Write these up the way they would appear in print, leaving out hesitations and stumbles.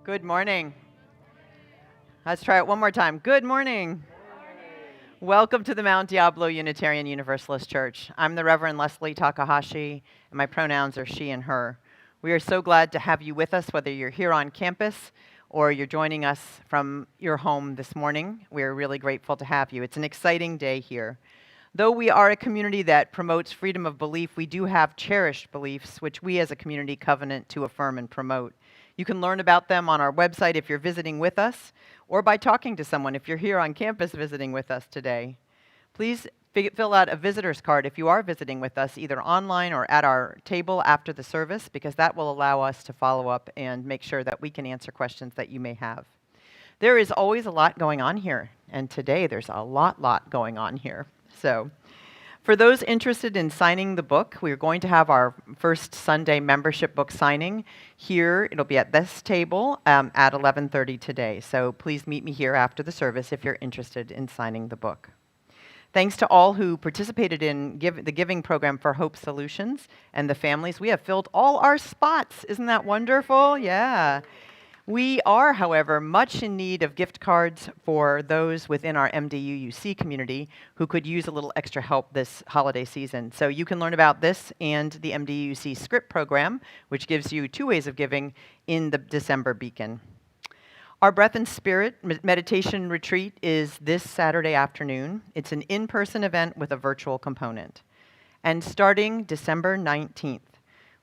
Good morning. Let's try it one more time. Good morning. Welcome to the Mount Diablo Unitarian Universalist Church. I'm the Reverend Leslie Takahashi, and my pronouns are she and her. We are so glad to have you with us, whether you're here on campus or you're joining us from your home this morning. We're really grateful to have you. It's an exciting day here. Though we are a community that promotes freedom of belief, we do have cherished beliefs, which we as a community covenant to affirm and promote. You can learn about them on our website if you're visiting with us, or by talking to someone if you're here on campus visiting with us today. Please fill out a visitor's card if you are visiting with us, either online or at our table after the service, because that will allow us to follow up and make sure that we can answer questions that you may have. There is always a lot going on here, and today there's a lot going on here. So, for those interested in signing the book, we're going to have our first Sunday membership book signing here. It'll be at this table at 11:30 today. So please meet me here after the service if you're interested in signing the book. Thanks to all who participated in the giving program for Hope Solutions and the families. We have filled all our spots. Isn't that wonderful? Yeah. We are, however, much in need of gift cards for those within our MDUUC community who could use a little extra help this holiday season. So you can learn about this and the MDUUC Script program, which gives you 2 ways of giving in the December Beacon. Our Breath and Spirit meditation retreat is this Saturday afternoon. It's an in-person event with a virtual component. And starting December 19th,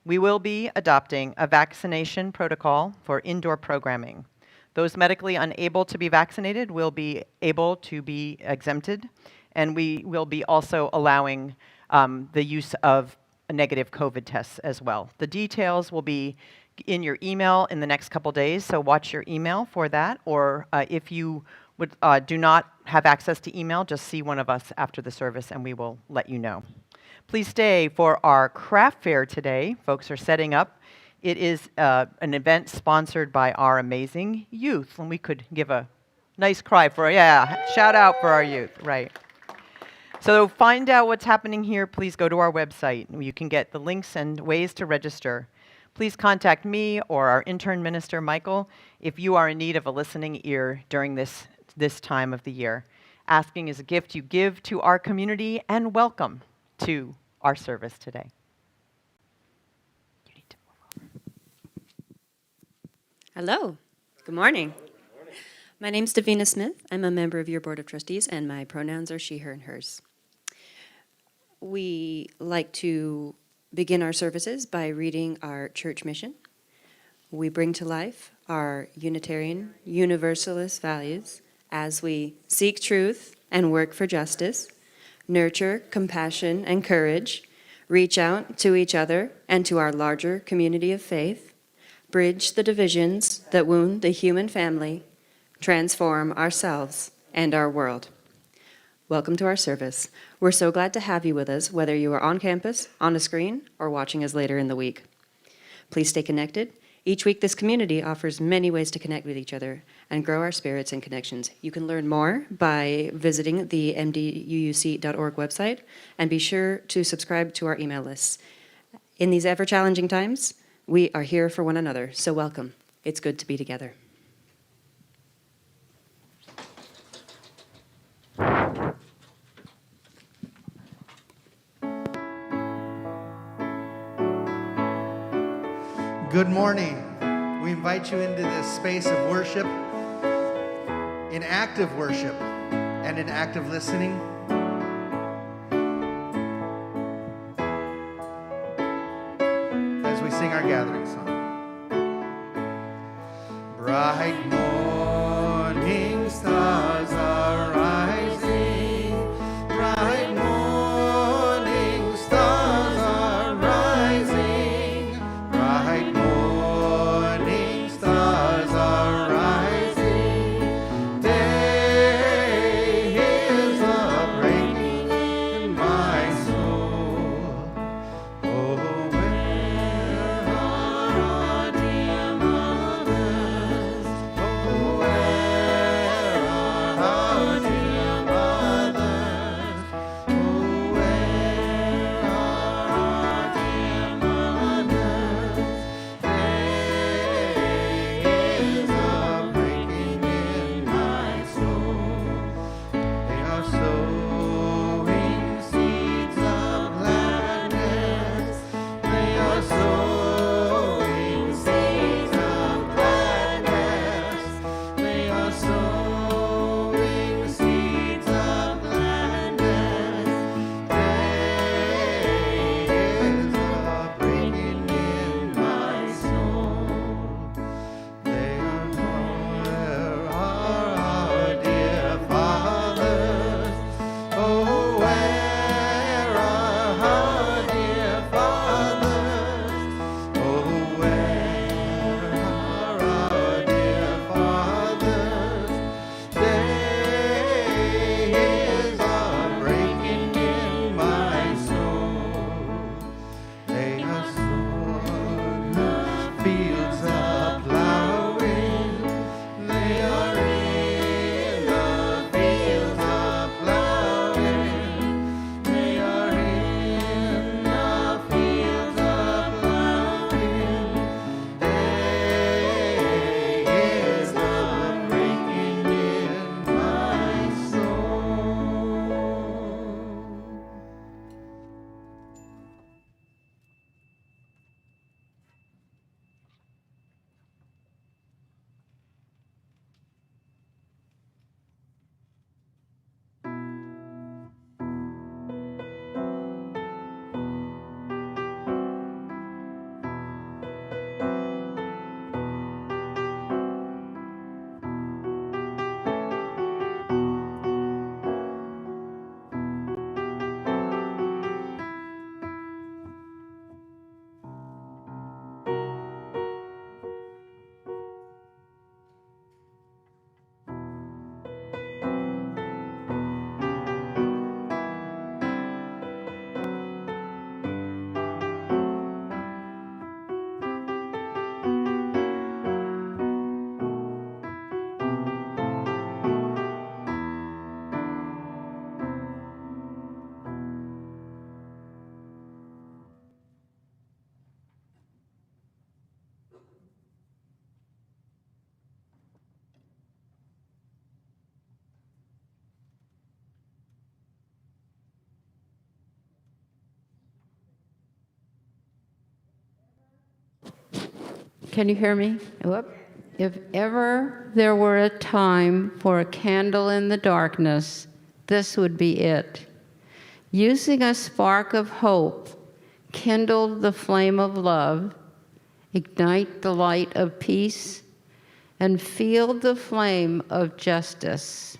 we will be adopting a vaccination protocol for indoor programming. Those medically unable to be vaccinated will be able to be exempted, and we will be also allowing the use of negative COVID tests as well. The details will be in your email in the next couple days, so watch your email for that, or if you do not have access to email, just see one of us after the service and we will let you know. Please stay for our craft fair today. Folks are setting up. It is an event sponsored by our amazing youth. And we could give a nice cry for, shout out for our youth, right. So find out what's happening here. Please go to our website. You can get the links and ways to register. Please contact me or our intern minister, Michael, if you are in need of a listening ear during this time of the year. Asking is a gift you give to our community, and welcome to our service today. You need to move over. Hello. Good morning. My name's Davina Smith. I'm a member of your Board of Trustees, and my pronouns are she, her, and hers. We like to begin our services by reading our church mission. We bring to life our Unitarian Universalist values as we seek truth and work for justice, nurture compassion and courage, reach out to each other and to our larger community of faith, bridge the divisions that wound the human family, transform ourselves and our world. Welcome to our service. We're so glad to have you with us, whether you are on campus, on a screen, or watching us later in the week. Please stay connected. Each week, this community offers many ways to connect with each other and grow our spirits and connections. You can learn more by visiting the mduuc.org website, and be sure to subscribe to our email lists. In these ever-challenging times, we are here for one another, so welcome. It's good to be together. Good morning. We invite you into this space of worship, in active worship and in active listening. As we sing our gathering song. Bright morning stars are rising, bright morning stars are rising, bright morning stars are rising. Day is a-breaking in my soul. Oh, where are our dear mothers? Can you hear me? Whoop. If ever there were a time for a candle in the darkness, this would be it. Using a spark of hope, kindle the flame of love, ignite the light of peace, and field the flame of justice.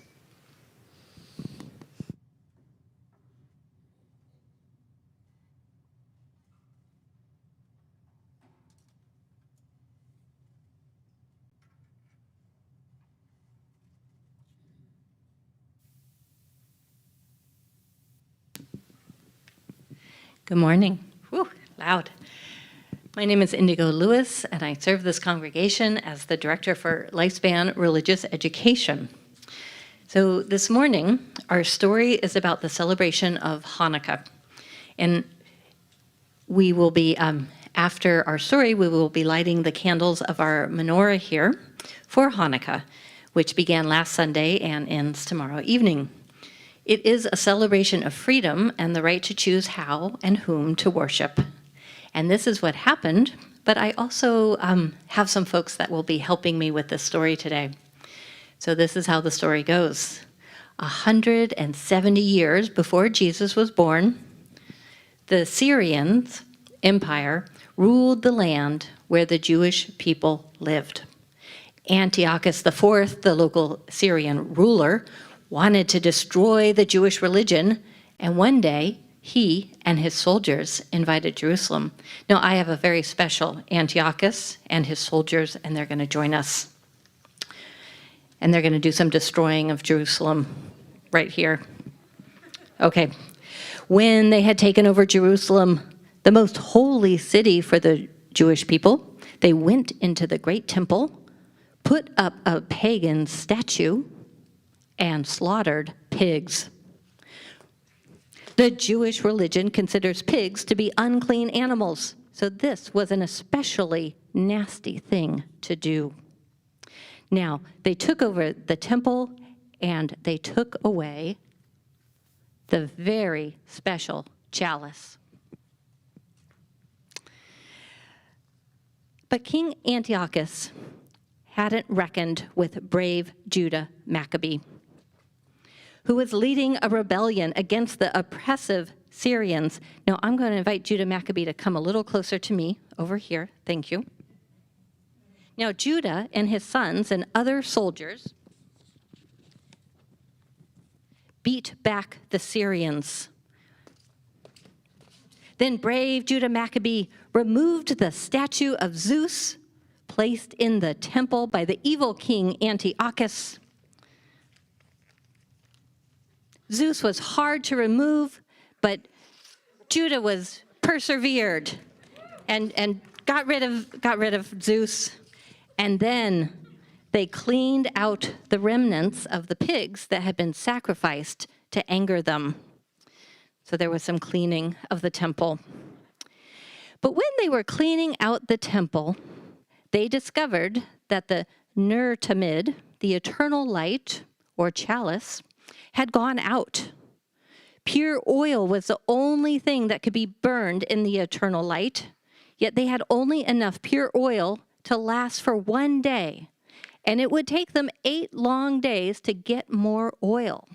Good morning. Whew, loud. My name is Indigo Lewis, and I serve this congregation as the Director for Lifespan Religious Education. So this morning, our story is about the celebration of Hanukkah. And we will be, after our story, we will be lighting the candles of our menorah here for Hanukkah, which began last Sunday and ends tomorrow evening. It is a celebration of freedom and the right to choose how and whom to worship. And this is what happened, but I also have some folks that will be helping me with this story today. So this is how the story goes. 170 years before Jesus was born, the Syrian Empire ruled the land where the Jewish people lived. Antiochus IV, the local Syrian ruler, wanted to destroy the Jewish religion, and one day he and his soldiers invaded Jerusalem. Now, I have a very special Antiochus and his soldiers, and they're going to join us. And they're going to do some destroying of Jerusalem right here. Okay. When they had taken over Jerusalem, the most holy city for the Jewish people, they went into the great temple, put up a pagan statue, and slaughtered pigs. The Jewish religion considers pigs to be unclean animals, so this was an especially nasty thing to do. Now, they took over the temple and they took away the very special chalice. But King Antiochus hadn't reckoned with brave Judah Maccabee, who was leading a rebellion against the oppressive Syrians. Now, I'm going to invite Judah Maccabee to come a little closer to me over here. Thank you. Now, Judah and his sons and other soldiers beat back the Syrians. Then brave Judah Maccabee removed the statue of Zeus placed in the temple by the evil king Antiochus. Zeus was hard to remove, but Judah was persevered and got rid of Zeus. And then they cleaned out the remnants of the pigs that had been sacrificed to anger them. So there was some cleaning of the temple. But when they were cleaning out the temple, they discovered that the Ner Tamid, the eternal light or chalice, had gone out. Pure oil was the only thing that could be burned in the eternal light, yet they had only enough pure oil to last for 1 day, and it would take them 8 long days to get more oil.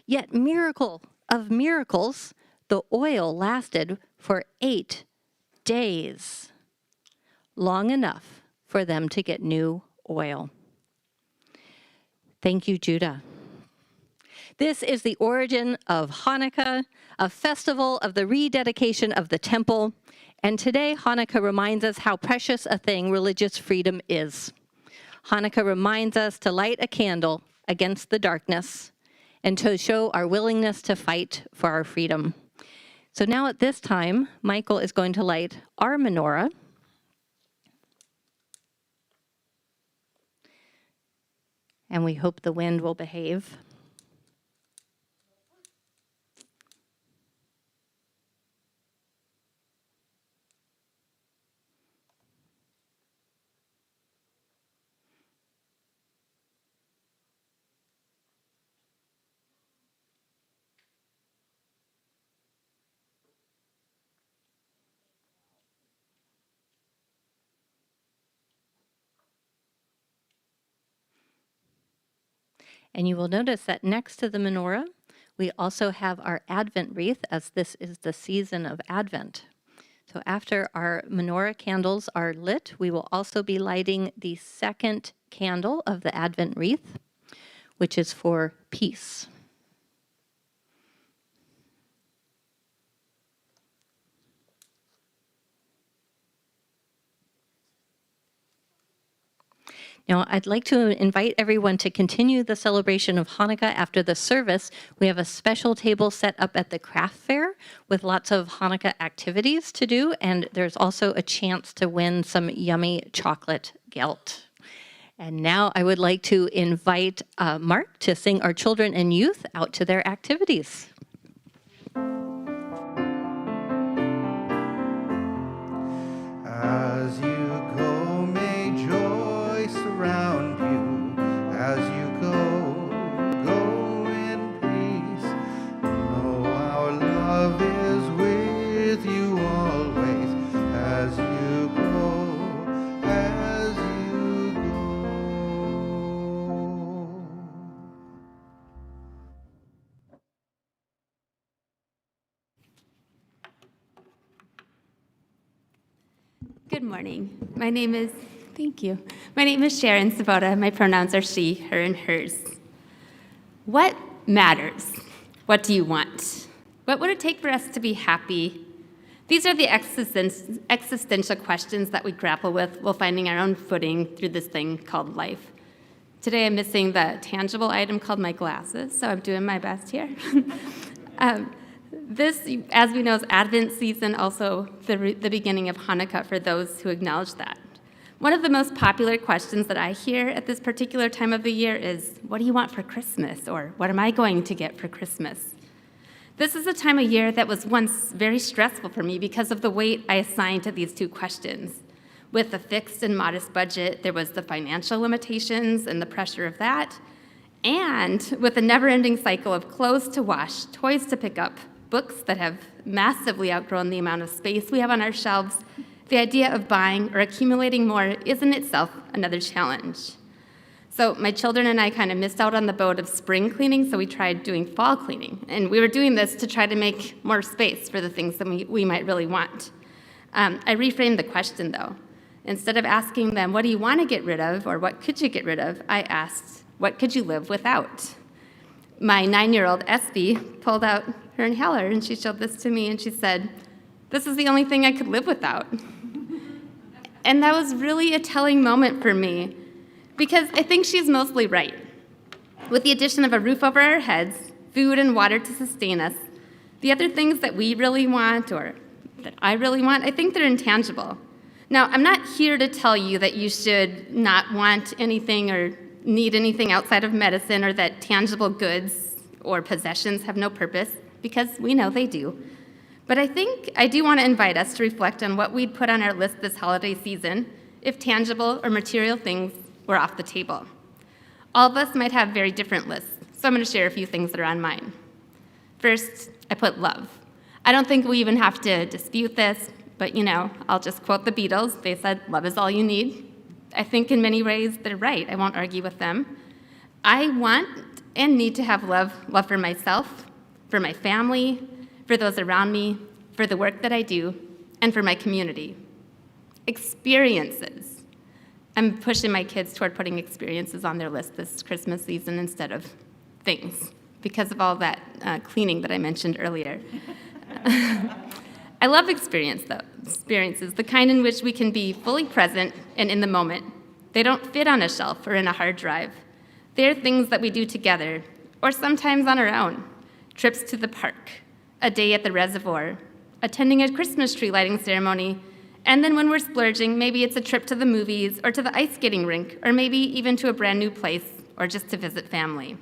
Yet, miracle of miracles, the oil lasted for 8 days, long enough for them to get new oil. Thank you, Judah. This is the origin of Hanukkah, a festival of the rededication of the temple. And today, Hanukkah reminds us how precious a thing religious freedom is. Hanukkah reminds us to light a candle against the darkness and to show our willingness to fight for our freedom. So now at this time, Michael is going to light our menorah. And we hope the wind will behave. And you will notice that next to the menorah, we also have our Advent wreath, as this is the season of Advent. So after our menorah candles are lit, we will also be lighting the second candle of the Advent wreath, which is for peace. Now, I'd like to invite everyone to continue the celebration of Hanukkah after the service. We have a special table set up at the craft fair with lots of Hanukkah activities to do, and there's also a chance to win some yummy chocolate gelt. And now I would like to invite Mark to sing our children and youth out to their activities. As you go, may joy surround you. As you go, go in peace. Know our love is with you always. As you go, as you go. Good morning. Thank you. My name is Sharon Sabota. My pronouns are she, her, and hers. What matters? What do you want? What would it take for us to be happy? These are the existential questions that we grapple with while finding our own footing through this thing called life. Today I'm missing the tangible item called my glasses, so I'm doing my best here. This, as we know, is Advent season, also the beginning of Hanukkah for those who acknowledge that. One of the most popular questions that I hear at this particular time of the year is, what do you want for Christmas? Or what am I going to get for Christmas? This is a time of year that was once very stressful for me because of the weight I assigned to these two questions. With a fixed and modest budget, there was the financial limitations and the pressure of that. And with a never-ending cycle of clothes to wash, toys to pick up, books that have massively outgrown the amount of space we have on our shelves, the idea of buying or accumulating more is in itself another challenge. So my children and I kind of missed out on the boat of spring cleaning, so we tried doing fall cleaning. And we were doing this to try to make more space for the things that we might really want. I reframed the question, though. Instead of asking them, what do you want to get rid of, or what could you get rid of, I asked, what could you live without? My 9-year-old Espy pulled out her inhaler, and she showed this to me, and she said, this is the only thing I could live without. And that was really a telling moment for me, because I think she's mostly right. With the addition of a roof over our heads, food and water to sustain us, the other things that we really want, or that I really want, I think they're intangible. Now, I'm not here to tell you that you should not want anything or need anything outside of medicine, or that tangible goods or possessions have no purpose, because we know they do. But I think I do want to invite us to reflect on what we'd put on our list this holiday season if tangible or material things were off the table. All of us might have very different lists, so I'm going to share a few things that are on mine. First, I put love. I don't think we even have to dispute this, but I'll just quote the Beatles. They said, love is all you need. I think in many ways they're right. I won't argue with them. I want and need to have love for myself, for my family, for those around me, for the work that I do, and for my community. Experiences. I'm pushing my kids toward putting experiences on their list this Christmas season instead of things, because of all that cleaning that I mentioned earlier. I love experiences, the kind in which we can be fully present and in the moment. They don't fit on a shelf or in a hard drive. They're things that we do together, or sometimes on our own. Trips to the park, a day at the reservoir, attending a Christmas tree lighting ceremony, and then when we're splurging, maybe it's a trip to the movies or to the ice skating rink, or maybe even to a brand new place, or just to visit family.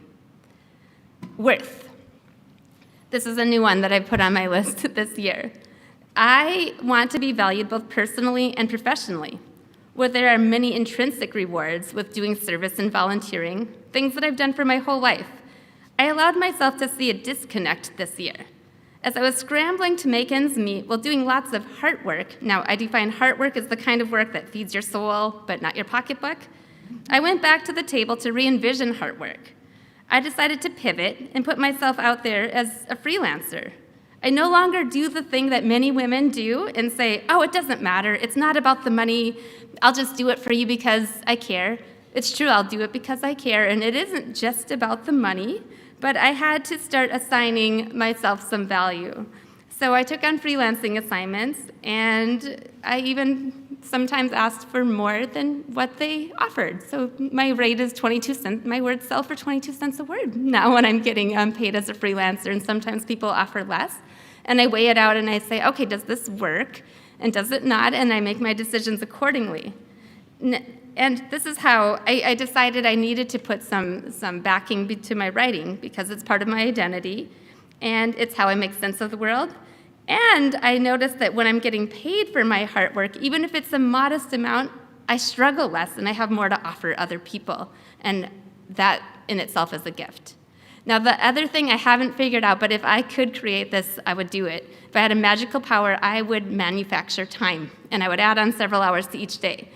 Worth. This is a new one that I put on my list this year. I want to be valued both personally and professionally, where there are many intrinsic rewards with doing service and volunteering, things that I've done for my whole life. I allowed myself to see a disconnect this year. As I was scrambling to make ends meet while doing lots of heart work, now I define heart work as the kind of work that feeds your soul, but not your pocketbook, I went back to the table to re-envision heart work. I decided to pivot and put myself out there as a freelancer. I no longer do the thing that many women do and say, oh, it doesn't matter. It's not about the money. I'll just do it for you because I care. It's true, I'll do it because I care. And it isn't just about the money, but I had to start assigning myself some value. So I took on freelancing assignments, and I even sometimes asked for more than what they offered. So my rate is 22 cents. My words sell for 22 cents a word now when I'm getting paid as a freelancer, and sometimes people offer less. And I weigh it out and I say, okay, does this work? And does it not? And I make my decisions accordingly. And this is how I decided I needed to put some backing to my writing, because it's part of my identity, and it's how I make sense of the world. And I noticed that when I'm getting paid for my heart work, even if it's a modest amount, I struggle less and I have more to offer other people. And that in itself is a gift. Now, the other thing I haven't figured out, but if I could create this, I would do it. If I had a magical power, I would manufacture time, and I would add on several hours to each day.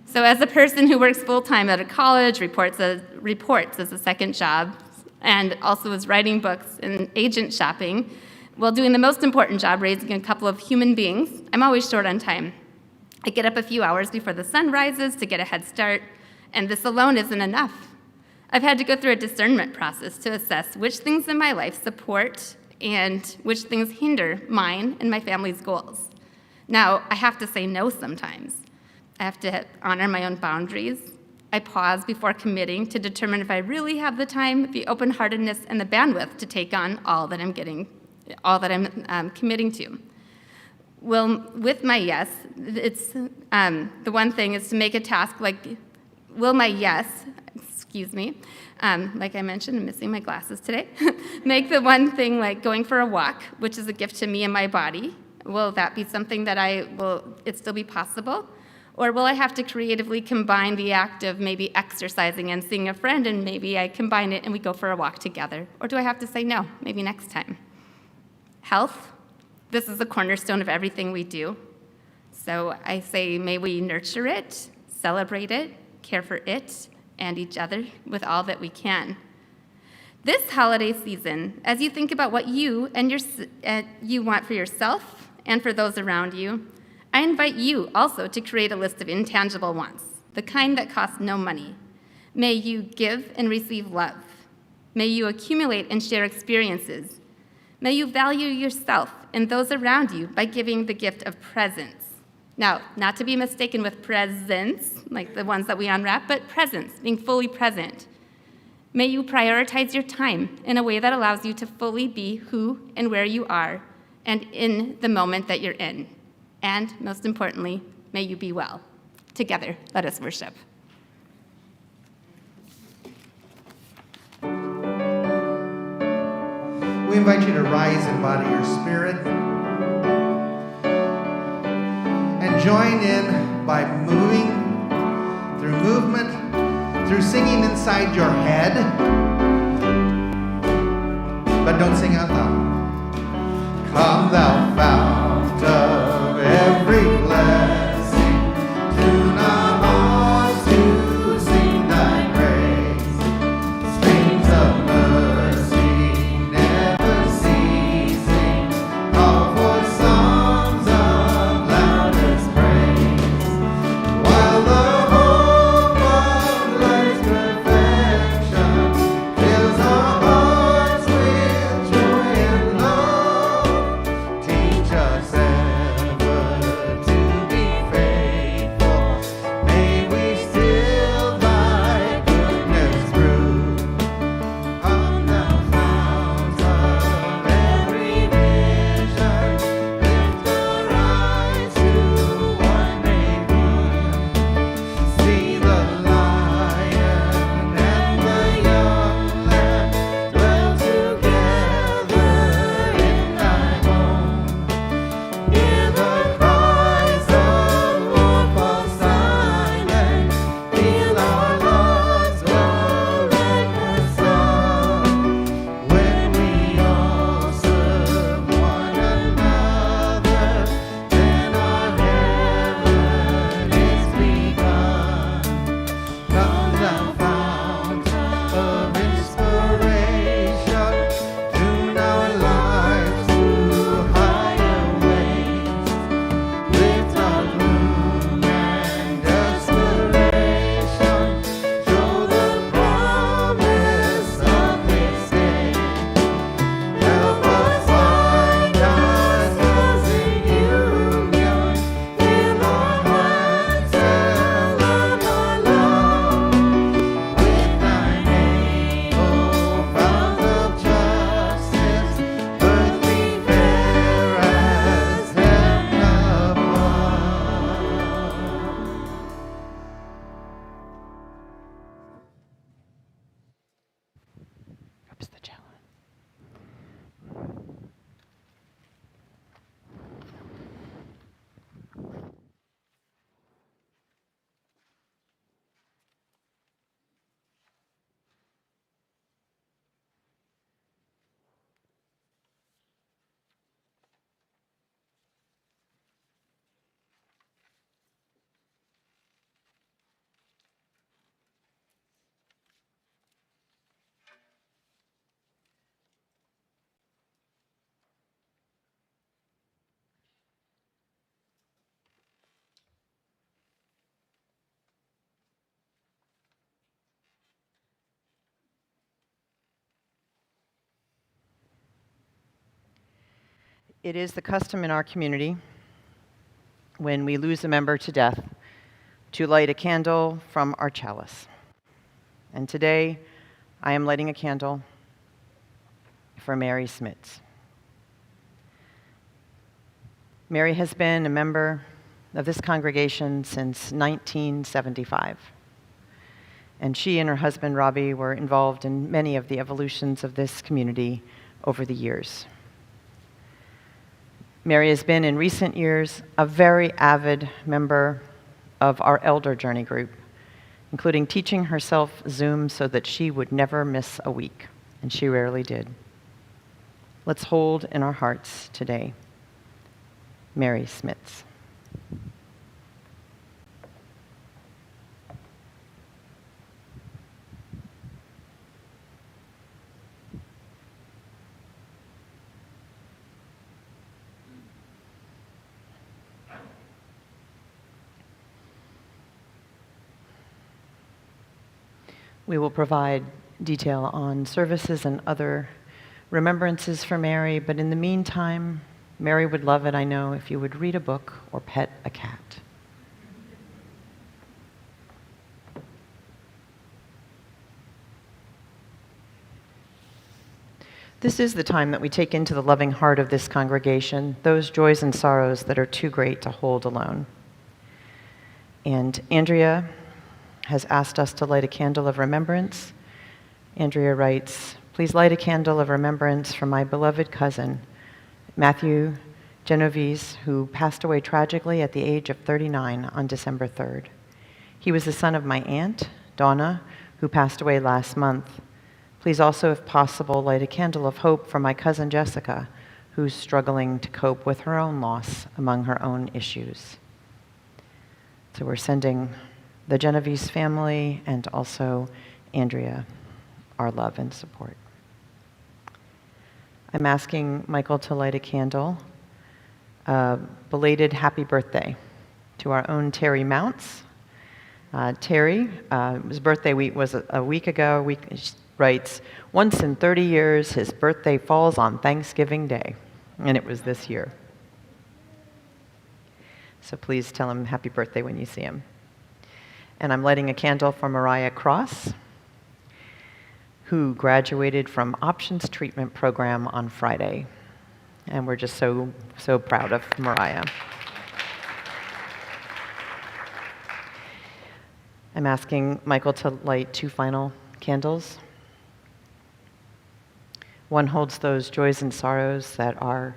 So as a person who works full-time at a college, reports as a second job, and also is writing books and agent shopping, while doing the most important job, raising a couple of human beings, I'm always short on time. I get up a few hours before the sun rises to get a head start, and this alone isn't enough. I've had to go through a discernment process to assess which things in my life support and which things hinder mine and my family's goals. Now, I have to say no sometimes. I have to honor my own boundaries. I pause before committing to determine if I really have the time, the open-heartedness, and the bandwidth to take on all that I'm committing to. Well, with my yes, it's the one thing is to make a task like, like I mentioned, I'm missing my glasses today. Make the one thing like going for a walk, which is a gift to me and my body. Will that be something that it still be possible? Or will I have to creatively combine the act of maybe exercising and seeing a friend, and maybe I combine it and we go for a walk together? Or do I have to say no, maybe next time? Health, this is the cornerstone of everything we do. So I say, may we nurture it, celebrate it, care for it and each other with all that we can. This holiday season, as you think about what you want for yourself and for those around you, I invite you also to create a list of intangible wants, the kind that cost no money. May you give and receive love. May you accumulate and share experiences. May you value yourself and those around you by giving the gift of presence. Now, not to be mistaken with presents, like the ones that we unwrap, but presence, being fully present. May you prioritize your time in a way that allows you to fully be who and where you are and in the moment that you're in. And most importantly, may you be well. Together, let us worship. We invite you to rise in body or spirit and join in by moving through movement, through singing inside your head, but don't sing out loud. Come thou fount of every blessing, tune our hearts to sing thy praise. Streams of mercy never ceasing, call for songs of loudest praise. While the hope of life's perfection fills our hearts with joy and love, teach us It is the custom in our community, when we lose a member to death, to light a candle from our chalice. And today, I am lighting a candle for Mary Smits. Mary has been a member of this congregation since 1975. And she and her husband, Robbie, were involved in many of the evolutions of this community over the years. Mary has been, in recent years, a very avid member of our Elder Journey group, including teaching herself Zoom so that she would never miss a week, and she rarely did. Let's hold in our hearts today Mary Smits. We will provide detail on services and other remembrances for Mary, but in the meantime, Mary would love it, I know, if you would read a book or pet a cat. This is the time that we take into the loving heart of this congregation those joys and sorrows that are too great to hold alone. And Andrea has asked us to light a candle of remembrance. Andrea writes, "Please light a candle of remembrance for my beloved cousin, Matthew Genovese, who passed away tragically at the age of 39 on December 3rd. He was the son of my aunt, Donna, who passed away last month. Please also, if possible, light a candle of hope for my cousin Jessica, who's struggling to cope with her own loss among her own issues." So we're sending the Genovese family and also Andrea our love and support. I'm asking Michael to light a candle. Belated happy birthday to our own Terry Mounts. Terry, his birthday week was a week ago. She writes, "Once in 30 years, his birthday falls on Thanksgiving Day," and it was this year. So please tell him happy birthday when you see him. And I'm lighting a candle for Mariah Cross, who graduated from Options Treatment Program on Friday. And we're just so proud of Mariah. I'm asking Michael to light 2 final candles. One holds those joys and sorrows that are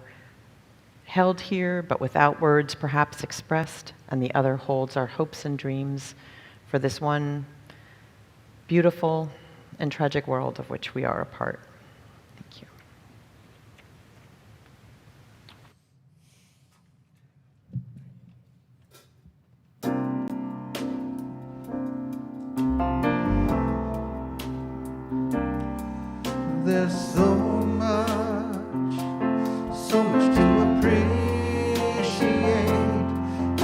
held here, but without words perhaps expressed, and the other holds our hopes and dreams for this one beautiful and tragic world of which we are a part. Thank you. There's so much to appreciate,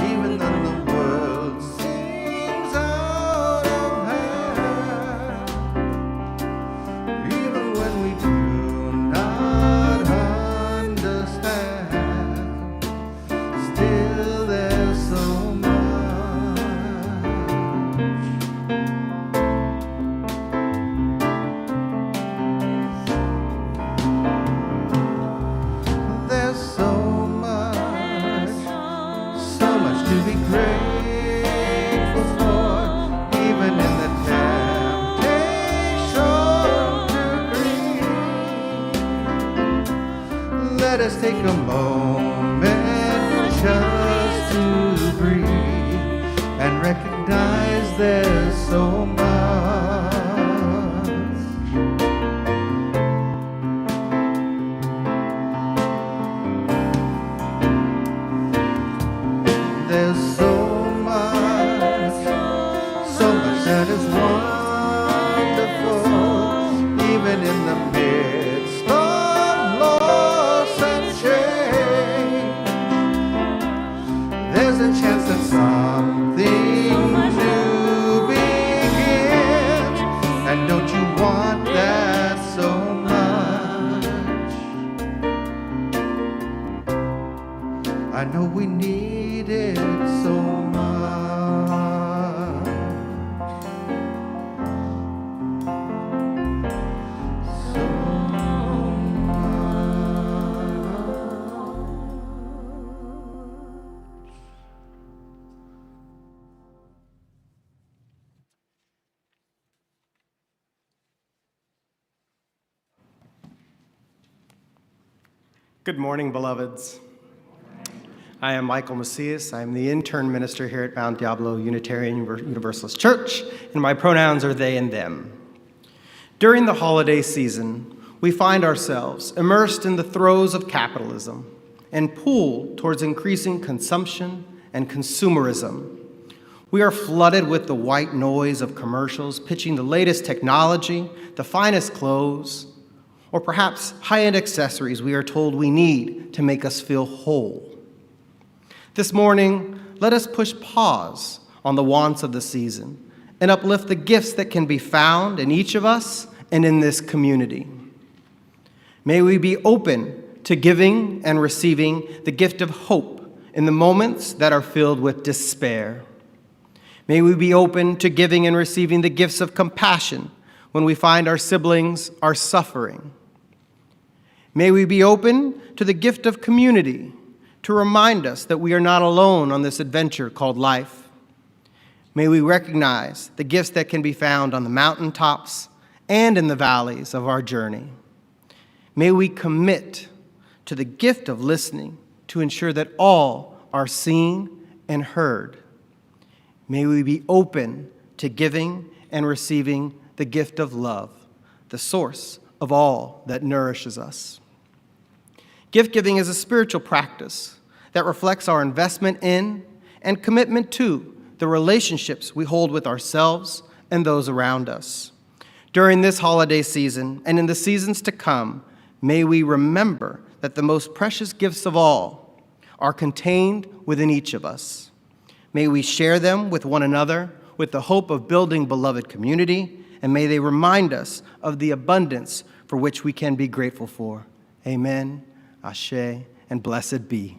even though the world seems out of hand. Even when we do not understand, still there's so much. There's so much to be grateful for, even in the temptation to grieve. Let us take a moment just to breathe and recognize there's so much. There's so much that is wonderful, even in the midst of loss and shame. There's a chance that something new begins. I know we need it so much. So Good morning, beloveds. I am Michael Macias. I am the intern minister here at Mount Diablo Unitarian Universalist Church, and my pronouns are they and them. During the holiday season, we find ourselves immersed in the throes of capitalism and pulled towards increasing consumption and consumerism. We are flooded with the white noise of commercials pitching the latest technology, the finest clothes, or perhaps high-end accessories we are told we need to make us feel whole. This morning, let us push pause on the wants of the season and uplift the gifts that can be found in each of us and in this community. May we be open to giving and receiving the gift of hope in the moments that are filled with despair. May we be open to giving and receiving the gifts of compassion when we find our siblings are suffering. May we be open to the gift of community to remind us that we are not alone on this adventure called life. May we recognize the gifts that can be found on the mountaintops and in the valleys of our journey. May we commit to the gift of listening to ensure that all are seen and heard. May we be open to giving and receiving the gift of love, the source of all that nourishes us. Gift giving is a spiritual practice that reflects our investment in and commitment to the relationships we hold with ourselves and those around us. During this holiday season and in the seasons to come, may we remember that the most precious gifts of all are contained within each of us. May we share them with one another with the hope of building beloved community, and may they remind us of the abundance for which we can be grateful for. Amen, Ashe, and blessed be.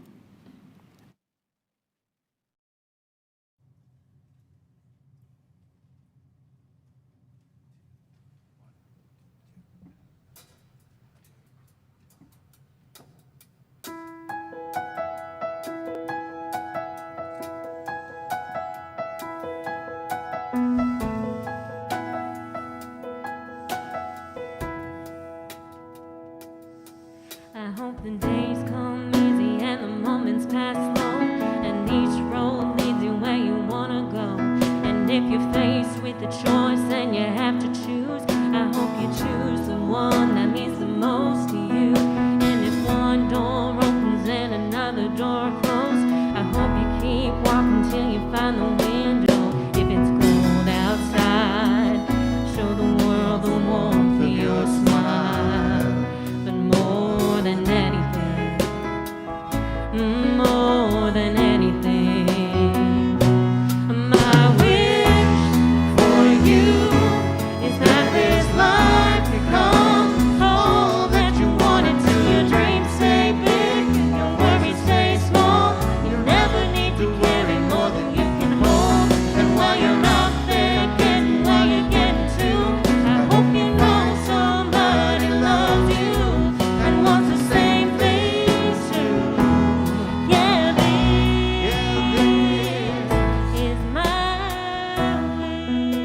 I hope the days come easy and the moments pass slow, and each road leads you where you wanna go. And if you're faced with a choice and you have to choose, I hope you choose the one that means the most to you. And if one door opens and another door closes, I hope you keep walking till you find the window. If it's cold outside, show the world the warmth of your smile. But more than anything, more than anything, my wish for you is that this life becomes all that you wanted to. Your dreams stay big, your worries stay small. You never need to carry more than you can hold. And while you're out there getting where you're getting to, I hope you know somebody loves you and wants the same things too. Yeah, this is my wish.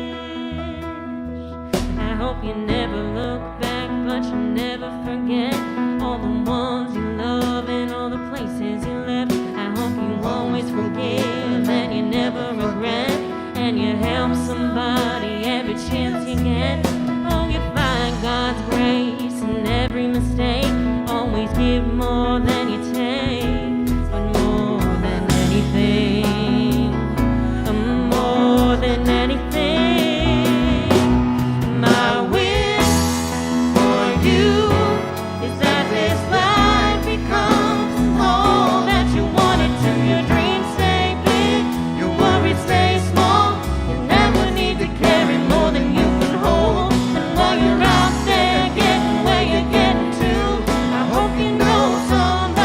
I hope you never look back, but you never forget all the ones you love and all the places you left. I hope you always forgive and you never regret, and you help somebody every chance you get. Oh, you find God's grace in every mistake. Always give more than you take, but more than anything, more than anything, my wish for you is that this life becomes all that you wanted to. Your dreams stay big, your worries stay small. You never need to carry more than you can hold. And while you're out there getting where you're getting to, I hope you know somebody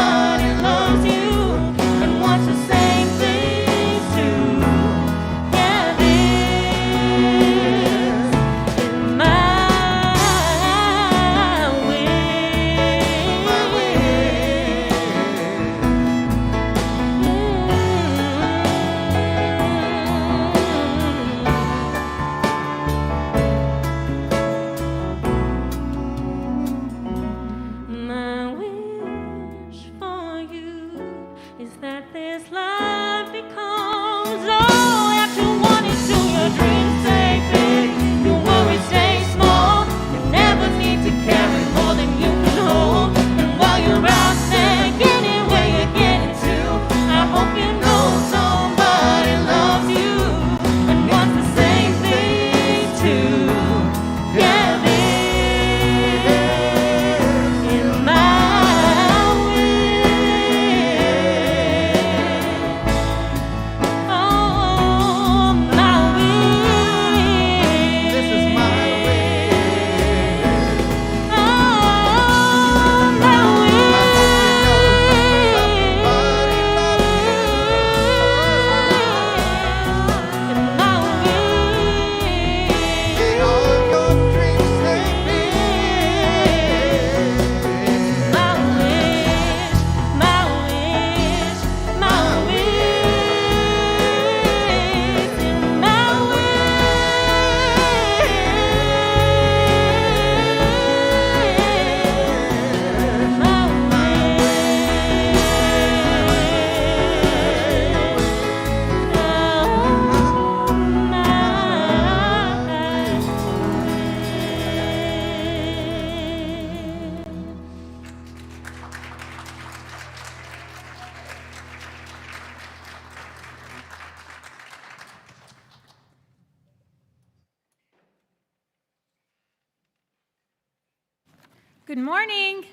Good morning.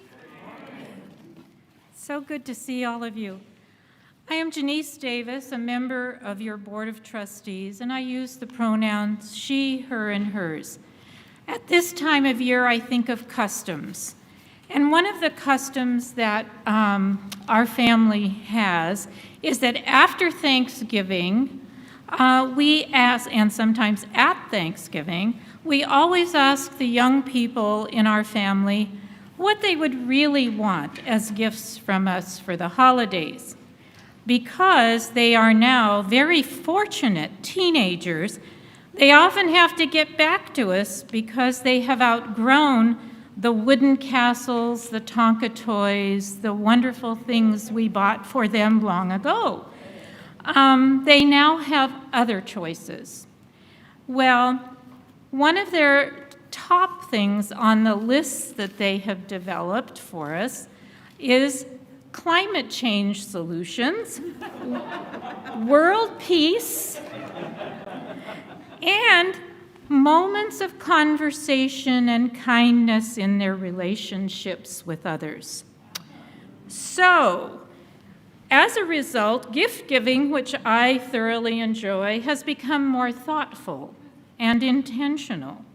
So good to see all of you. I am Janice Davis, a member of your Board of Trustees, and I use the pronouns she, her, and hers. At this time of year, I think of customs. And one of the customs that our family has is that after Thanksgiving, we ask, and sometimes at Thanksgiving, we always ask the young people in our family what they would really want as gifts from us for the holidays. Because they are now very fortunate teenagers, they often have to get back to us because they have outgrown the wooden castles, the Tonka toys, the wonderful things we bought for them long ago. They now have other choices. Well, one of their top things on the list that they have developed for us is climate change solutions, world peace, and moments of conversation and kindness in their relationships with others. So, as a result, gift giving, which I thoroughly enjoy, has become more thoughtful and intentional.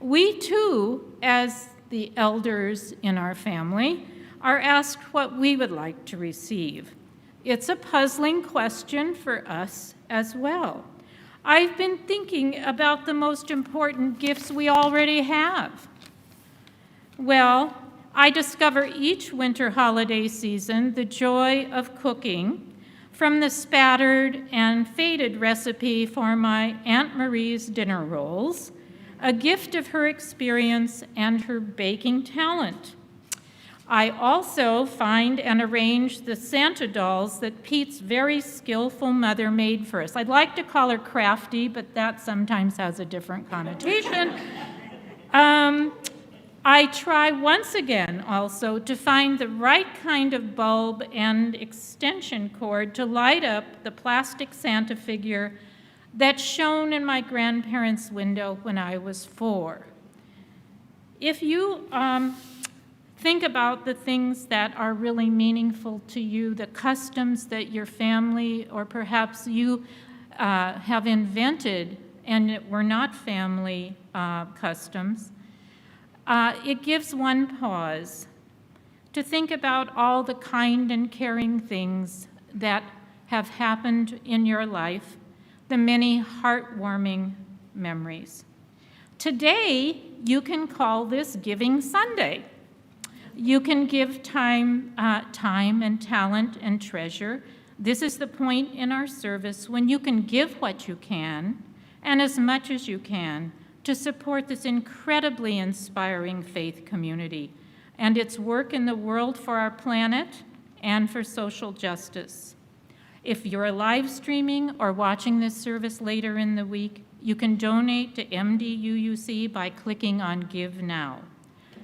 We too, as the elders in our family, are asked what we would like to receive. It's a puzzling question for us as well. I've been thinking about the most important gifts we already have. Well, I discover each winter holiday season the joy of cooking, from the spattered and faded recipe for my Aunt Marie's dinner rolls, a gift of her experience and her baking talent. I also find and arrange the Santa dolls that Pete's very skillful mother made for us. I'd like to call her crafty, but that sometimes has a different connotation. I try once again also to find the right kind of bulb and extension cord to light up the plastic Santa figure that shone in my grandparents' window when I was 4. If you think about the things that are really meaningful to you, the customs that your family or perhaps you have invented and were not family customs, it gives one pause to think about all the kind and caring things that have happened in your life, the many heartwarming memories. Today, you can call this Giving Sunday. You can give time and talent and treasure. This is the point in our service when you can give what you can and as much as you can to support this incredibly inspiring faith community and its work in the world for our planet and for social justice. If you're live streaming or watching this service later in the week, you can donate to MDUUC by clicking on Give Now.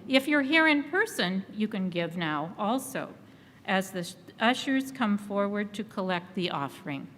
If you're here in person, you can give now also, as the ushers come forward to collect the offering.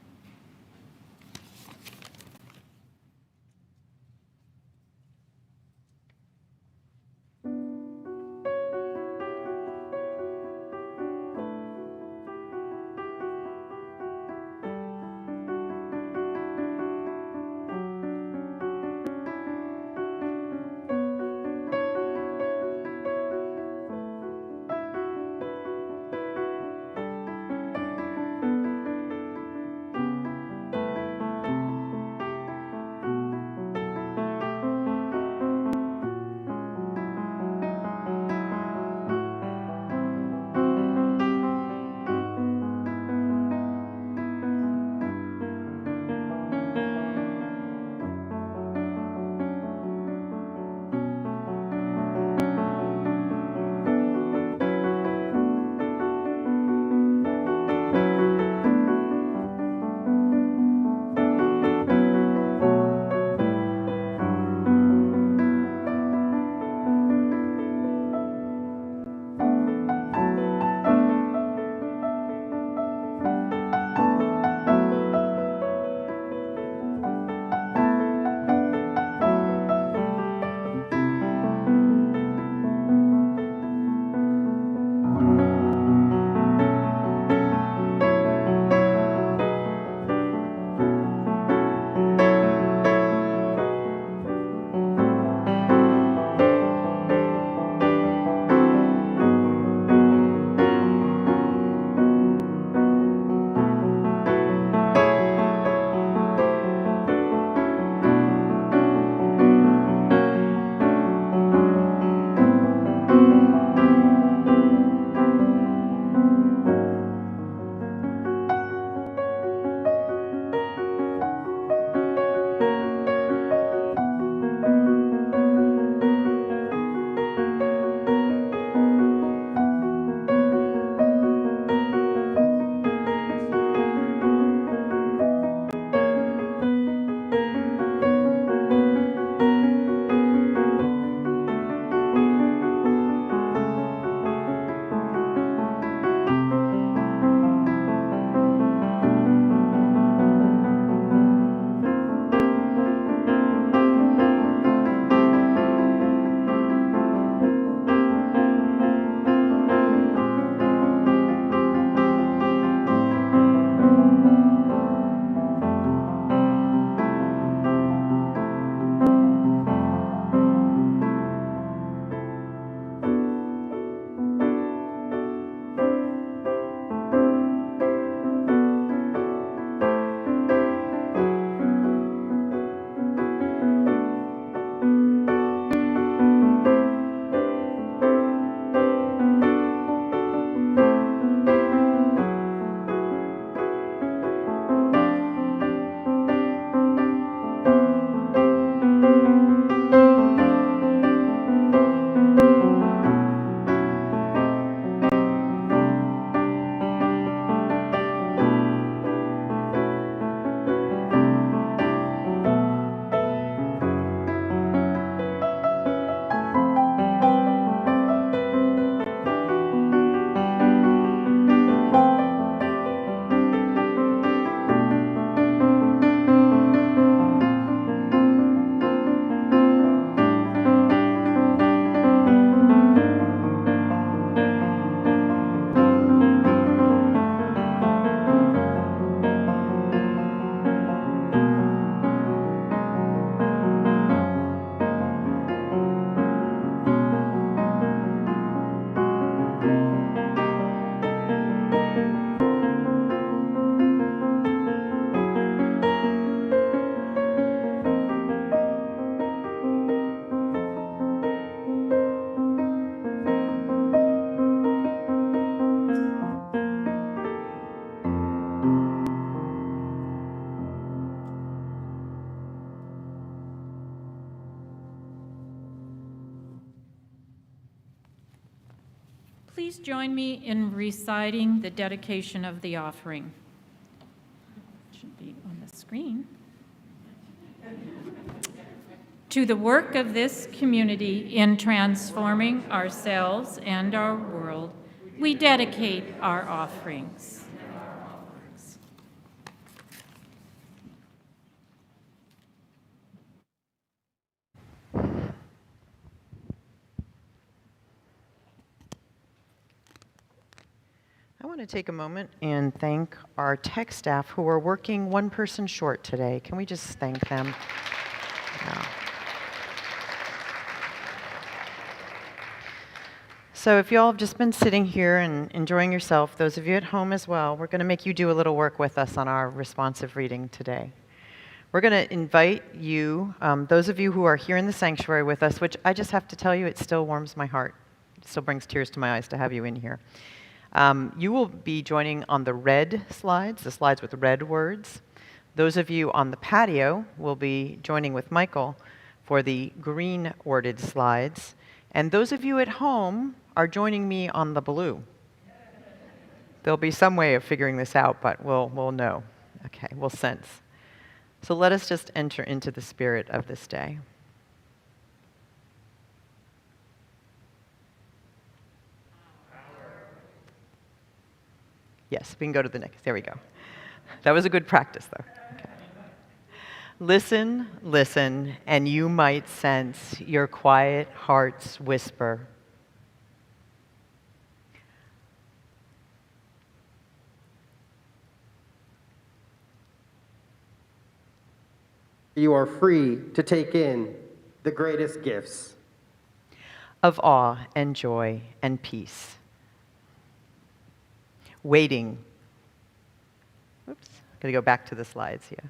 Please join me in reciting the dedication of the offering. It should be on the screen. To the work of this community in transforming ourselves and our world, we dedicate our offerings. I want to take a moment and thank our tech staff who are working one person short today. Can we just thank them? Yeah. So if you all have just been sitting here and enjoying yourself, those of you at home as well, we're going to make you do a little work with us on our responsive reading today. We're going to invite you, those of you who are here in the sanctuary with us, which I just have to tell you, it still warms my heart. It still brings tears to my eyes to have you in here. You will be joining on the red slides, the slides with red words. Those of you on the patio will be joining with Michael for the green worded slides. And those of you at home are joining me on the blue. There'll be some way of figuring this out, but we'll know. Okay, we'll sense. So let us just enter into the spirit of this day. Yes, we can go to the next. There we go. That was a good practice, though. Okay. Listen, listen, and you might sense your quiet heart's whisper. You are free to take in the greatest gifts of awe and joy and peace. Waiting. Oops, gotta go back to the slides here.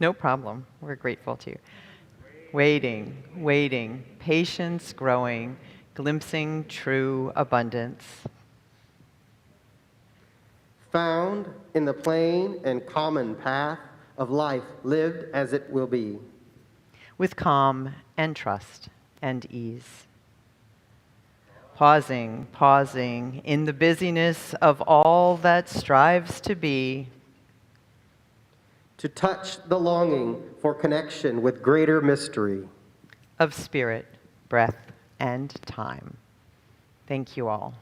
No problem, we're grateful to you. Waiting, waiting, patience growing, glimpsing true abundance. found in the plain and common path of life lived as it will be. With calm and trust and ease. Pausing, pausing in the busyness of all that strives to be. To touch the longing for connection with greater mystery. Of spirit, breath, and time. Thank you all.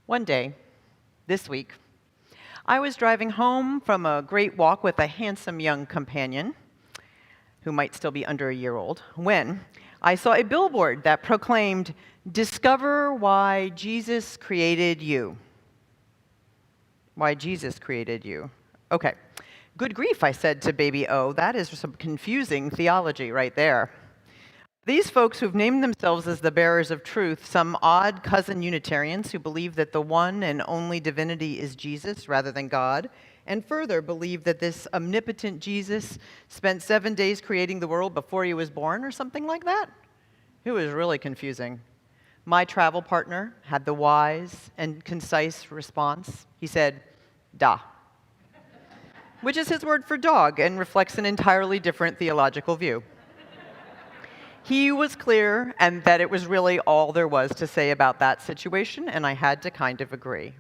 One day, this week, I was driving home from a great walk with a handsome young companion, who might still be under a year old, when I saw a billboard that proclaimed, "Discover why Jesus created you." Why Jesus created you. Okay. Good grief, I said to baby O, that is some confusing theology right there. These folks who've named themselves as the bearers of truth, some odd cousin Unitarians who believe that the one and only divinity is Jesus rather than God, and further believe that this omnipotent Jesus spent 7 days creating the world before he was born or something like that? It was really confusing. My travel partner had the wise and concise response. He said, "Da," which is his word for dog and reflects an entirely different theological view. He was clear, and that it was really all there was to say about that situation, and I had to kind of agree.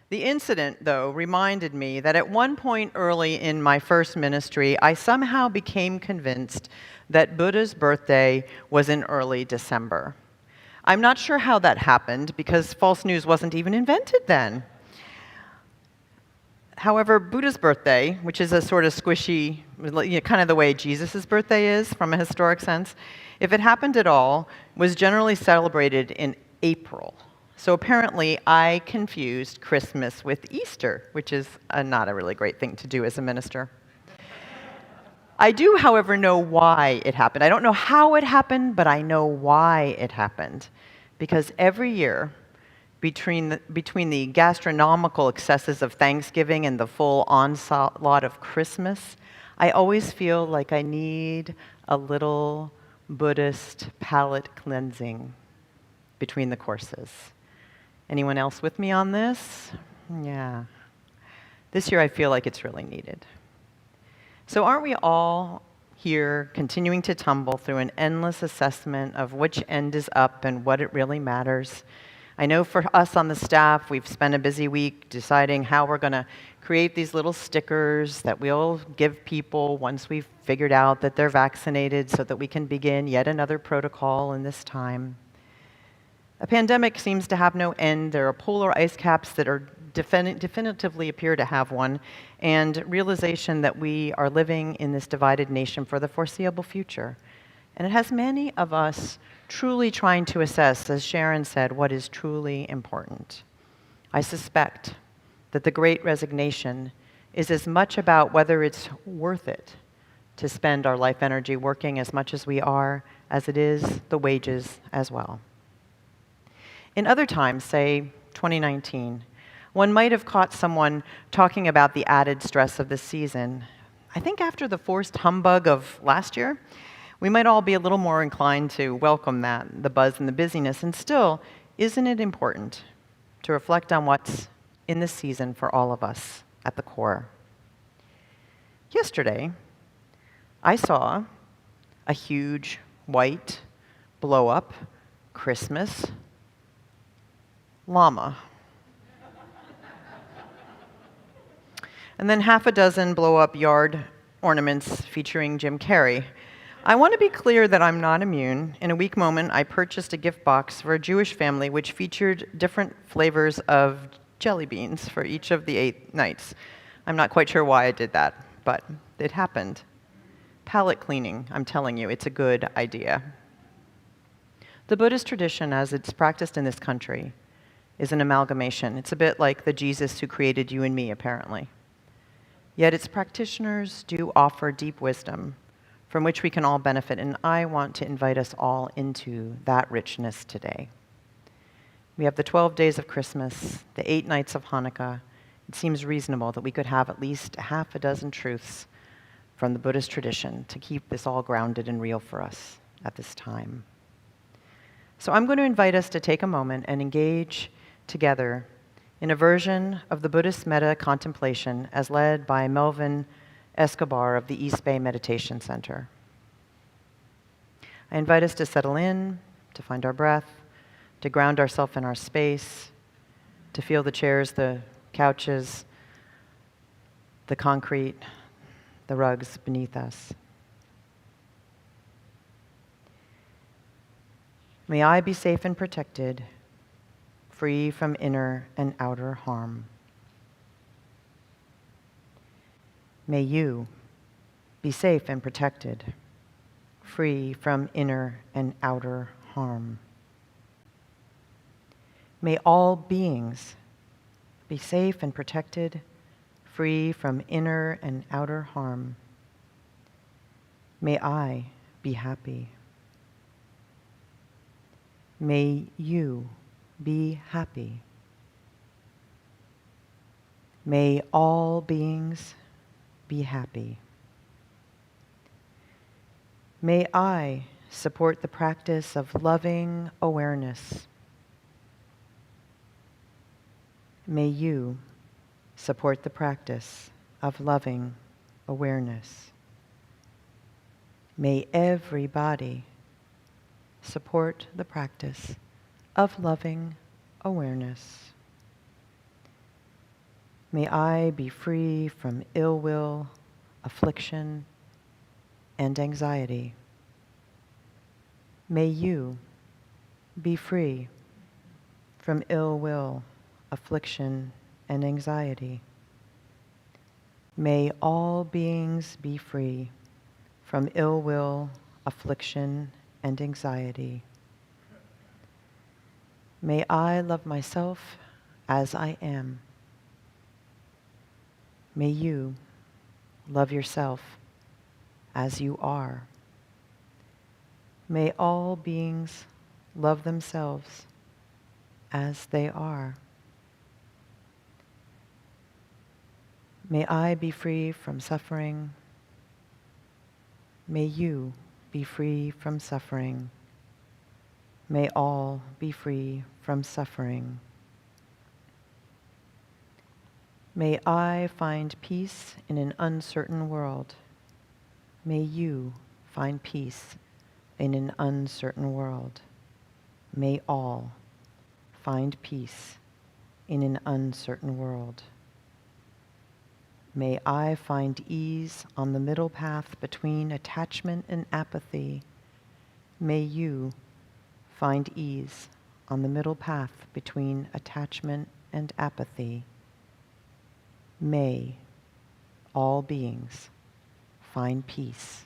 The incident, though, reminded me that at one point early in my first ministry, I somehow became convinced that Buddha's birthday was in early December. I'm not sure how that happened, because false news wasn't even invented then. However, Buddha's birthday, which is a sort of squishy, kind of the way Jesus' birthday is from a historic sense, if it happened at all, was generally celebrated in April. So apparently, I confused Christmas with Easter, which is not a really great thing to do as a minister. I do, however, know why it happened. I don't know how it happened, but I know why it happened. Because every year, between the gastronomical excesses of Thanksgiving and the full onslaught of Christmas, I always feel like I need a little Buddhist palate cleansing between the courses. Anyone else with me on this? Yeah. This year I feel like it's really needed. So aren't we all here continuing to tumble through an endless assessment of which end is up and what it really matters? I know for us on the staff, we've spent a busy week deciding how we're going to create these little stickers that we'll give people once we've figured out that they're vaccinated so that we can begin yet another protocol in this time. A pandemic seems to have no end. There are polar ice caps that are definitively appear to have one, and realization that we are living in this divided nation for the foreseeable future. And it has many of us truly trying to assess, as Sharon said, what is truly important. I suspect that the Great Resignation is as much about whether it's worth it to spend our life energy working as much as we are, as it is the wages as well. In other times, say 2019, one might have caught someone talking about the added stress of this season. I think after the forced humbug of last year, we might all be a little more inclined to welcome that, the buzz and the busyness. And still, isn't it important to reflect on what's in this season for all of us at the core? Yesterday, I saw a huge white blow-up Christmas llama. And then half a dozen blow-up yard ornaments featuring Jim Carrey. I want to be clear that I'm not immune. In a weak moment, I purchased a gift box for a Jewish family which featured different flavors of jelly beans for each of the 8 nights. I'm not quite sure why I did that, but it happened. Palate cleaning, I'm telling you, it's a good idea. The Buddhist tradition, as it's practiced in this country, is an amalgamation. It's a bit like the Jesus who created you and me, apparently. Yet its practitioners do offer deep wisdom from which we can all benefit, and I want to invite us all into that richness today. We have the 12 days of Christmas, the 8 nights of Hanukkah. It seems reasonable that we could have at least half a dozen truths from the Buddhist tradition to keep this all grounded and real for us at this time. So I'm going to invite us to take a moment and engage together in a version of the Buddhist metta contemplation as led by Melvin Escobar of the East Bay Meditation Center. I invite us to settle in, to find our breath, to ground ourselves in our space, to feel the chairs, the couches, the concrete, the rugs beneath us. May I be safe and protected, free from inner and outer harm. May you be safe and protected, free from inner and outer harm. May all beings be safe and protected, free from inner and outer harm. May I be happy. May you be happy. May all beings be happy. May I support the practice of loving awareness. May you support the practice of loving awareness. May everybody support the practice of loving awareness. May I be free from ill will, affliction, and anxiety. May you be free from ill will, affliction, and anxiety. May all beings be free from ill will, affliction, and anxiety. May I love myself as I am. May you love yourself as you are. May all beings love themselves as they are. May I be free from suffering. May you be free from suffering. May all be free from suffering. May I find peace in an uncertain world. May you find peace in an uncertain world. May all find peace in an uncertain world. May I find ease on the middle path between attachment and apathy. May you find ease on the middle path between attachment and apathy. May all beings find peace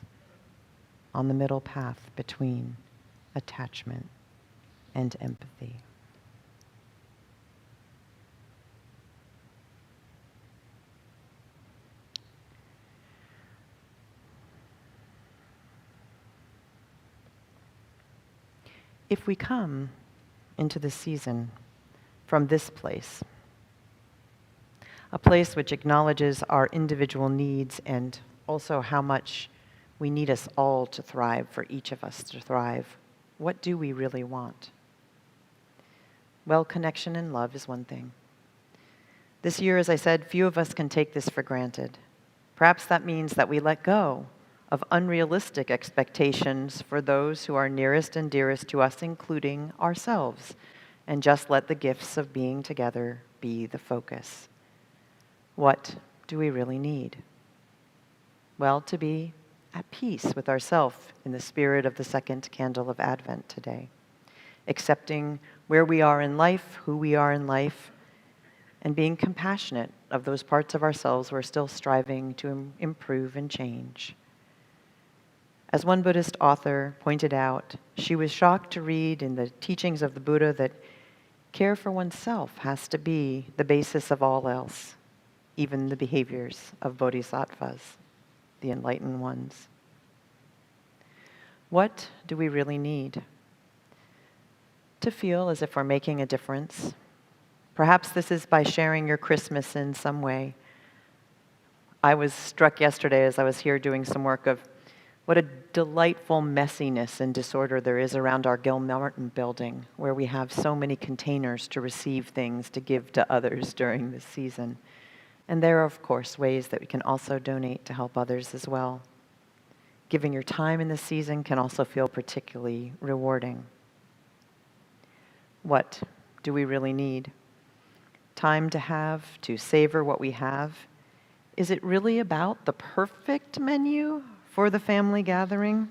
on the middle path between attachment and empathy. If we come into the season from this place, a place which acknowledges our individual needs and also how much we need us all to thrive, for each of us to thrive, what do we really want? Well, connection and love is one thing. This year, as I said, few of us can take this for granted. Perhaps that means that we let go of unrealistic expectations for those who are nearest and dearest to us, including ourselves, and just let the gifts of being together be the focus. What do we really need? Well, to be at peace with ourselves in the spirit of the second candle of Advent today, accepting where we are in life, who we are in life, and being compassionate of those parts of ourselves we're still striving to improve and change. As one Buddhist author pointed out, she was shocked to read in the teachings of the Buddha that care for oneself has to be the basis of all else, even the behaviors of bodhisattvas, the enlightened ones. What do we really need? To feel as if we're making a difference. Perhaps this is by sharing your Christmas in some way. I was struck yesterday as I was here doing some work of what a delightful messiness and disorder there is around our Gilmartin building, where we have so many containers to receive things to give to others during this season. And there are, of course, ways that we can also donate to help others as well. Giving your time in this season can also feel particularly rewarding. What do we really need? Time to have, to savor what we have. Is it really about the perfect menu for the family gathering?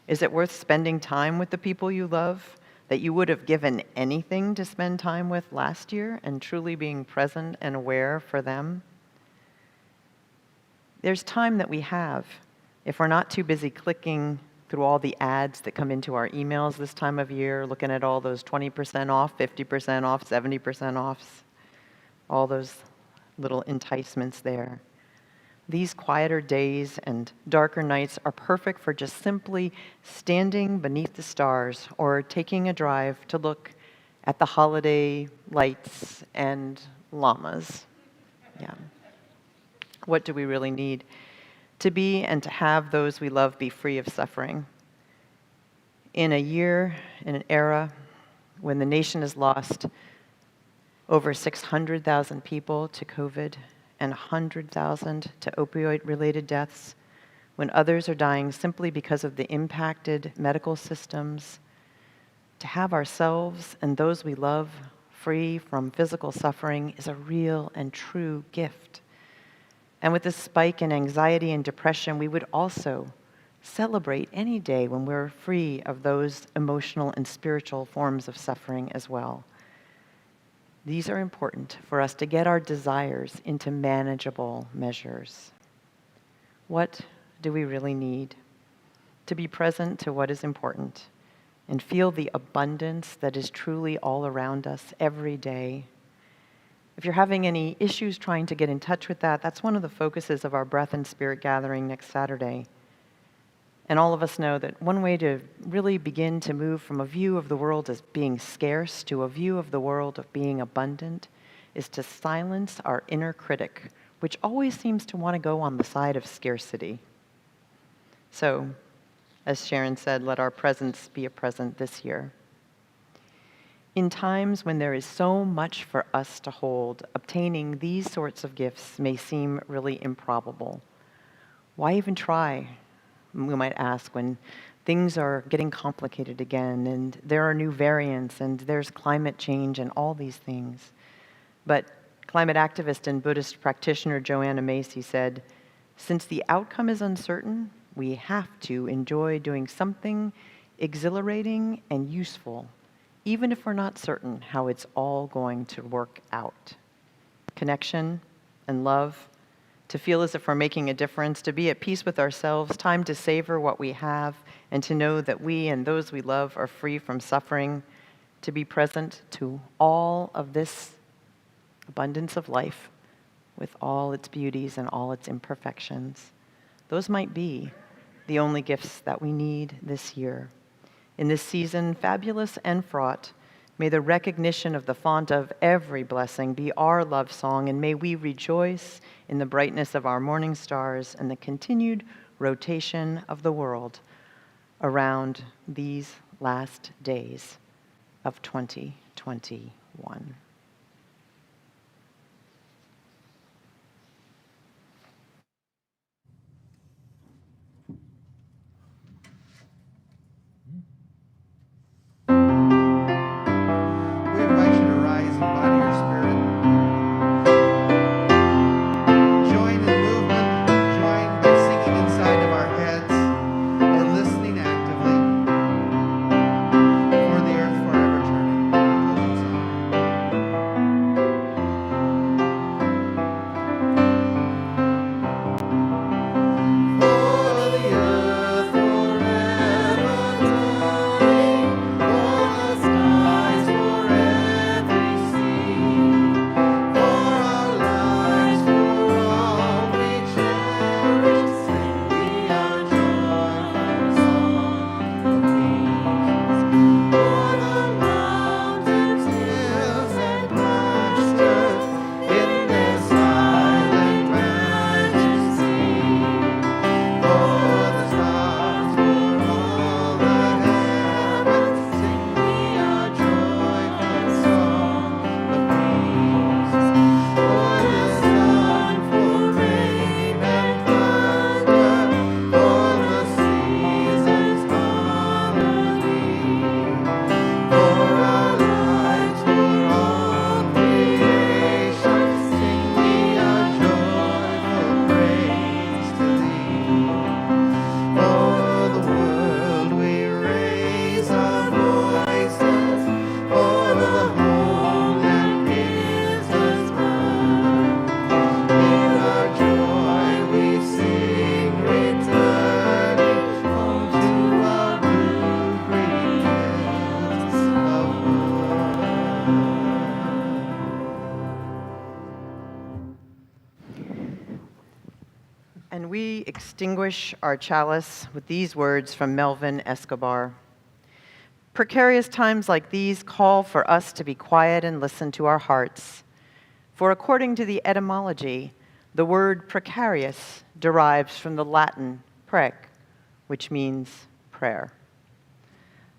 Is it worth spending time with the people you love that you would have given anything to spend time with last year, and truly being present and aware for them? There's time that we have if we're not too busy clicking through all the ads that come into our emails this time of year, looking at all those 20% off, 50% off, 70% offs, all those little enticements there. These quieter days and darker nights are perfect for just simply standing beneath the stars or taking a drive to look at the holiday lights and llamas. Yeah. What do we really need? To be and to have those we love be free of suffering. In a year, in an era when the nation has lost over 600,000 people to COVID and 100,000 to opioid-related deaths, when others are dying simply because of the impacted medical systems, to have ourselves and those we love free from physical suffering is a real and true gift. And with this spike in anxiety and depression, we would also celebrate any day when we're free of those emotional and spiritual forms of suffering as well. These are important for us to get our desires into manageable measures. What do we really need? To be present to what is important and feel the abundance that is truly all around us every day. If you're having any issues trying to get in touch with that, that's one of the focuses of our Breath and Spirit gathering next Saturday. And all of us know that one way to really begin to move from a view of the world as being scarce to a view of the world of being abundant is to silence our inner critic, which always seems to want to go on the side of scarcity. So, as Sharon said, let our presence be a present this year. In times when there is so much for us to hold, obtaining these sorts of gifts may seem really improbable. Why even try? We might ask when things are getting complicated again and there are new variants and there's climate change and all these things. But climate activist and Buddhist practitioner Joanna Macy said, "Since the outcome is uncertain, we have to enjoy doing something exhilarating and useful, even if we're not certain how it's all going to work out." Connection and love, to feel as if we're making a difference, to be at peace with ourselves, time to savor what we have, and to know that we and those we love are free from suffering, to be present to all of this abundance of life with all its beauties and all its imperfections. Those might be the only gifts that we need this year. In this season, fabulous and fraught, may the recognition of the font of every blessing be our love song, and may we rejoice in the brightness of our morning stars and the continued rotation of the world around these last days of 2021. We invite you to rise in body or spirit. Join in movement, join by singing inside of our heads or listening actively for the earth forever turning. Closing song. For the earth forever turning, for the skies for every sea, for our lives, for all we cherish, sing we our joyful song of peace. For the mountains, hills, and pastures in their silent majesty, for the stars, for all the heavens, sing we our joyful song of peace. For the sun, for rain and thunder, for the seasons' harmony, for our lives, for all creation, sing we our joyful praise to Thee. For the world we raise our voices, for the homeland gives us birth. In our joy we sing, returning home to our blue green hills of wood. And we extinguish our chalice with these words from Melvin Escobar. Precarious times like these call for us to be quiet and listen to our hearts. For according to the etymology, the word precarious derives from the Latin prec, which means prayer.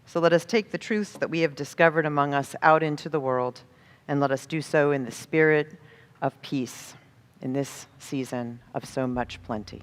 So let us take the truths that we have discovered among us out into the world, and let us do so in the spirit of peace in this season of so much plenty.